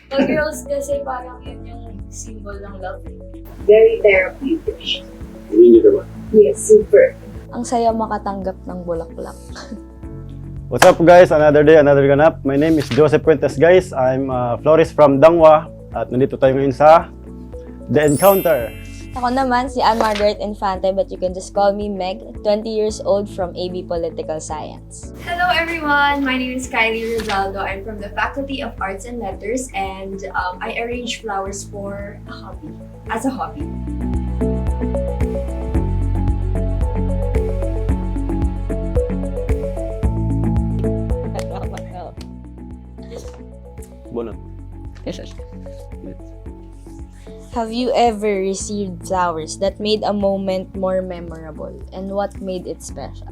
Pag girls kasi parang yun yung symbol ng love. Very therapeutic. Hindi niyo diba? Yes, super. Ang saya makatanggap ng bulaklak. What's up guys? Another day, another ganap. My name is Joseph Puentes guys. I'm a florist from Dangwa. At nandito tayo ngayon sa The Encounter. Ako naman si Anne Margaret Infante, but you can just call me Meg, 20 years old from AB Political Science. Hello everyone, my name is Kylie Rizaldo. I'm from the Faculty of Arts and Letters and I arrange flowers for a hobby, as a hobby. Bunot. Have you ever received flowers that made a moment more memorable? And what made it special?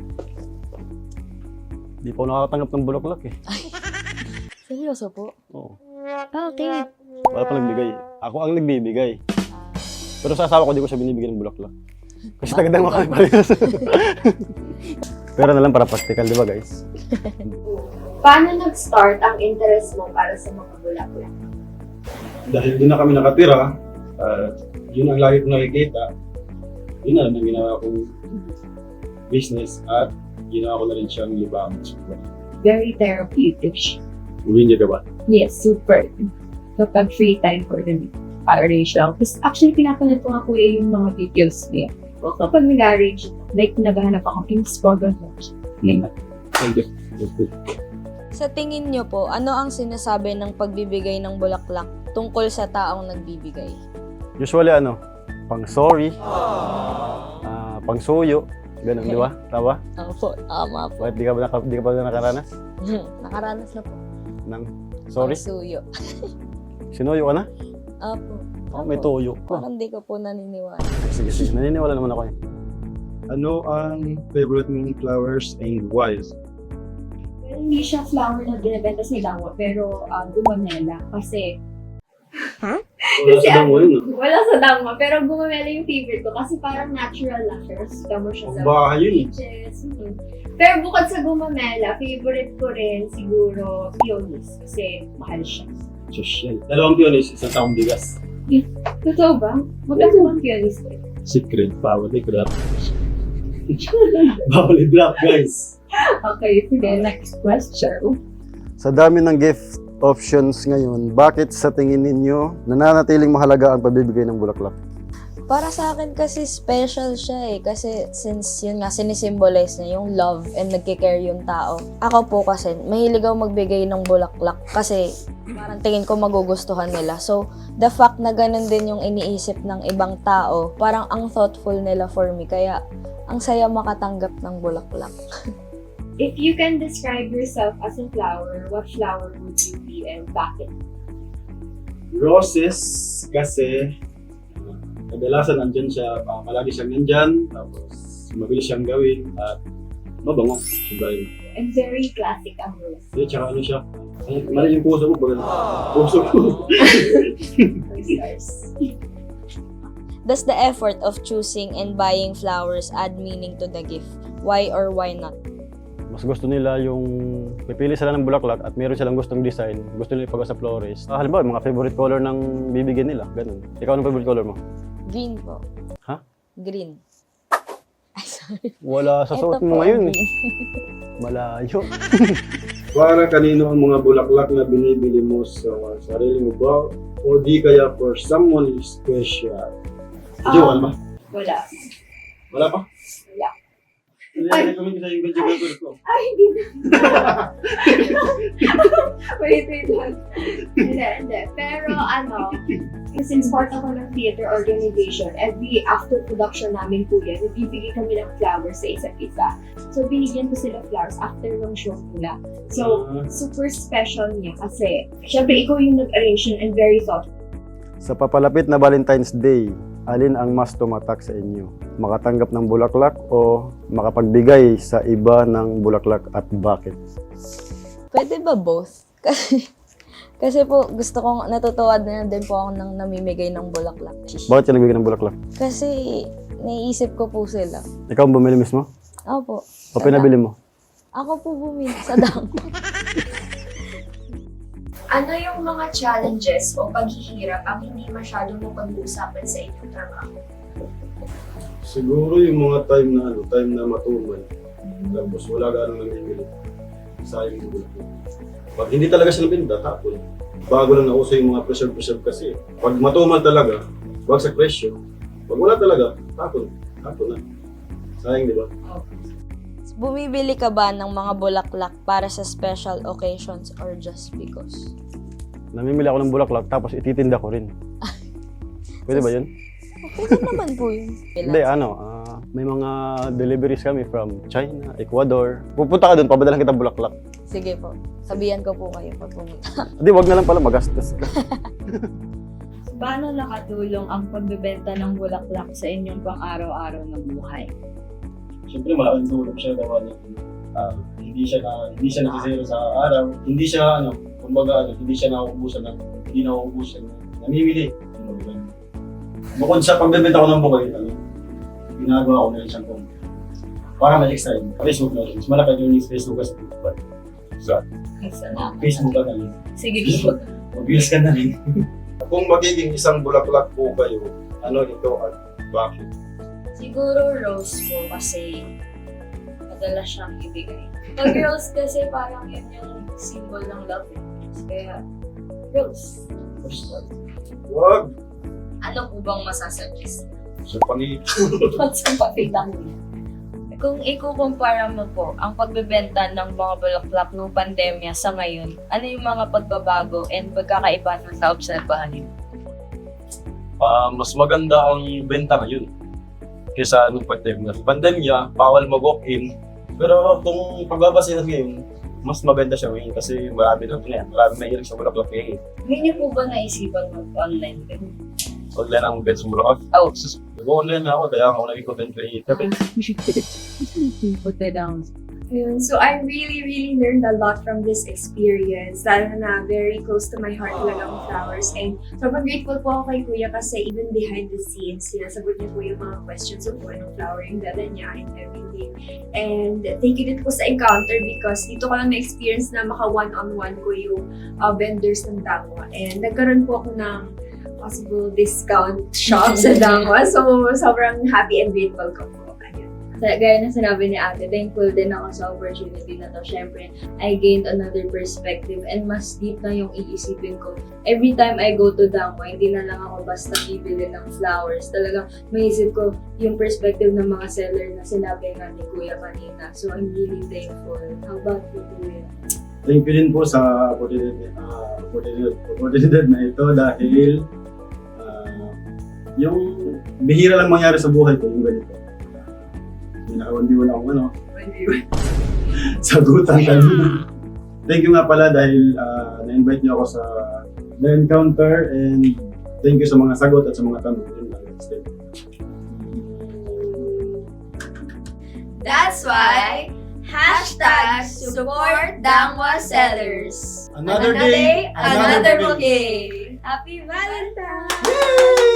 Di pa ako nakakatanggap ng bulaklak eh. Seryoso po? Oo. Bakit? Wala pa nagbigay. Ako ang nagbibigay. Pero sa asawa ko, di ko siya binibigyan ng bulaklak. Kasi tagadang kami parehas. Pero na lang para practical, di ba guys? Paano nag-start ang interest mo para sa mga bulaklak? Dahil doon na kami nakatira, yun ang lagi kong nakikita. Yun na lang ang ginawa kong business at ginawa ko na rin siyang libangan. Very therapeutic. Uwi niya ba? Yes, super. Kapag free time for them, arrange lang. Tapos actually, pinapanood ko nga kuya yung mga videos niya. So, kapag nag-arrange, like naghahanap ako ng struggle mo. Thank you. Sa tingin nyo po, ano ang sinasabi ng pagbibigay ng bulaklak tungkol sa taong nagbibigay? Usually pang sorry, pang suyo, ganun, di ba? Tama? Opo, tama po. Bakit di ka ba nakaranas? Nakaranas na po. Ng sorry? Pagsuyo. Sinuyo ka na? Opo. Oh, may tuyo ko. Parang di ko po naniniwala. Sige. Naniniwala naman ako eh. Ano ang favorite mong flowers and why? Pero hindi siya flower na binibenta sa Dangwa, pero gumamela. Kasi, Wala Kasi sa damo yun. wala sa Dangwa, pero gumamela yung favorite ko kasi parang natural lang siya. Kasi mo siya sa Baka yun eh. beaches. Pero bukod sa gumamela, favorite ko rin siguro peonies kasi mahal siya. Social. Dalawang pionis, isang taong bigas. Totoo ba? Magkano ang peonies ko? Secret. Bawal i-grab. Bawal i-grab, guys. Okay, sige, next question. Sa dami ng gift options ngayon, bakit sa tingin ninyo nananatiling mahalaga ang pagbibigay ng bulaklak? Para sa akin kasi special siya eh. Kasi since yun nga, sinisimbolize niya yung love and nagkikare yung tao. Ako po kasi, mahilig ako magbigay ng bulaklak kasi parang tingin ko magugustuhan nila. So, the fact na ganun din yung iniisip ng ibang tao, parang ang thoughtful nila for me. Kaya, ang saya makatanggap ng bulaklak. If you can describe yourself as a flower, what flower would you be and bakit? Roses, kasi kadalasan nandyan siya, palagi siyang nandyan, tapos mabilis siyang gawin, at mabango. Siyempre, And very classic ang rose. tsaka siya, mali yung puso ko, baga puso ko. Stars. Does the effort of choosing and buying flowers add meaning to the gift? Why or why not? Mas gusto nila yung pipili sila ng bulaklak at meron silang gustong design, gusto nila ipagawa sa florist. Halimbawa, mga favorite color ng bibigyan nila, ganun. Ikaw, anong favorite color mo? Green po. Ha? Green. Ay, sorry. Wala sa suot Ito mo po, ngayon eh. green. Malayo. Para kanino ang mga bulaklak na binibili mo sa sarili mo ba? O di kaya for someone special? Medyo, ano ba? Wala. Wala pa? Wala. Recommend ko sa yung medyo ko. Ay, hindi na. wait lang. Hindi. Pero since part ako ng theater organization, every after production namin po yan, nagbibigay kami ng flowers sa isa't isa. So, binigyan ko sila flowers after ng show nila. So, super special niya kasi, syempre, ikaw yung nag-arrange yun and very thoughtful. Sa papalapit na Valentine's Day, alin ang mas tumatak sa inyo? Makatanggap ng bulaklak o makapagbigay sa iba ng bulaklak at bakit? Pwede ba both? Kasi po, gusto kong natutuwa na din po ako nang namimigay ng bulaklak. Bakit ka nagbigay ng bulaklak? Kasi naiisip ko po sila. Ikaw ang bumili mismo? Opo. O pinabili mo? Ako po bumili sa dangwa. Ano yung mga challenges o paghihirap ang hindi masyadong mapag-uusapan sa inyong trabaho? Siguro yung mga time na matumal. Tapos wala ganang namimili. Sayang yung bulak-bulak. Pag hindi talaga siya nabinda, tapon. Bago lang nauso yung mga preserve kasi. Pag matumal talaga, bagsak presyo. Pag wala talaga, tapon na. Sayang, di ba? Bumibili ka ba ng mga bulaklak para sa special occasions or just because? Namimili ako ng bulaklak tapos ititinda ko rin. Pwede ba yun? Okay naman po yun. Hindi, may mga deliveries kami from China, Ecuador. Pupunta ka doon, pabadalan kita bulaklak. Sige po. Sabihan ko po kayo pag pumunta. Hindi, wag na lang pala, magastos ka. Paano nakatulong ang pagbebenta ng bulaklak sa inyong pang-araw-araw na buhay? Siyempre, malaking tulong siya gawa niya. Hindi siya nasisiro sa araw. Hindi siya, hindi siya nauubusan ng namimili. Bukod sa pagbebenta ko ng bukay, ginagawa ko na rin siyang kung para may extra yun. Facebook na rin. Mas malaki yung Facebook kasi sa Facebook ka na rin. Sige po. Mag-views ka na rin. Kung magiging isang bulaklak po kayo, ano ito at bakit? Siguro rose po kasi madalas siyang ibigay. Pag rose kasi parang yun yung symbol ng love. Kaya rose. Wag! Ano po bang masasuggest? Sa pangit. Sa pakita mo yan. Kung ikukumpara mo po ang pagbebenta ng mga bulaklak noong pandemya sa ngayon, ano yung mga pagbabago and pagkakaiba na sa obserbahan niyo? Mas maganda ang benta ngayon kaysa nung pandemya. Pandemya, bawal mag-walk-in. Pero kung pagbabase na ngayon, mas mabenta siya ngayon kasi marami na yan. Marami may irig sa bulaklak ngayon. Hindi niyo po ba naisipan mag-online din? Online ang bets sa bulaklak. Nag-online na ako, kaya ako naging content creator. Put it down. Yun. So I really learned a lot from this experience. Lalo na very close to my heart talaga ang flowers. And sobrang grateful po ako kay Kuya kasi even behind the scenes, sinasagot niya po yung mga questions of anong flowering dala niya and everything. And thank you din po sa encounter because dito ko lang na-experience na maka one-on-one ko yung vendors ng Dangwa. And nagkaroon po ako ng possible discount shop sa Dangwa. So sobrang happy and grateful ko po. Gaya na sinabi ni ate, thankful din ako sa opportunity na to. Siyempre, I gained another perspective and mas deep na yung iisipin ko. Every time I go to Dangwa, hindi na lang ako basta bibili ng flowers. Talagang maisip ko yung perspective ng mga seller na sinabi nga ni Kuya kanina. So, I'm really thankful. How about you, Kuya? Thank you din po sa opportunity na ito dahil yung bihira lang mangyari sa buhay ko, yung ganito. Naka-1v1 akong sagutan kanina. Thank you nga pala dahil na-invite niyo ako sa The Encounter and thank you sa mga sagot at sa mga tanong. That's why #support Dangwa Sellers. Another day, another bouquet. Happy Valentine's! Yay!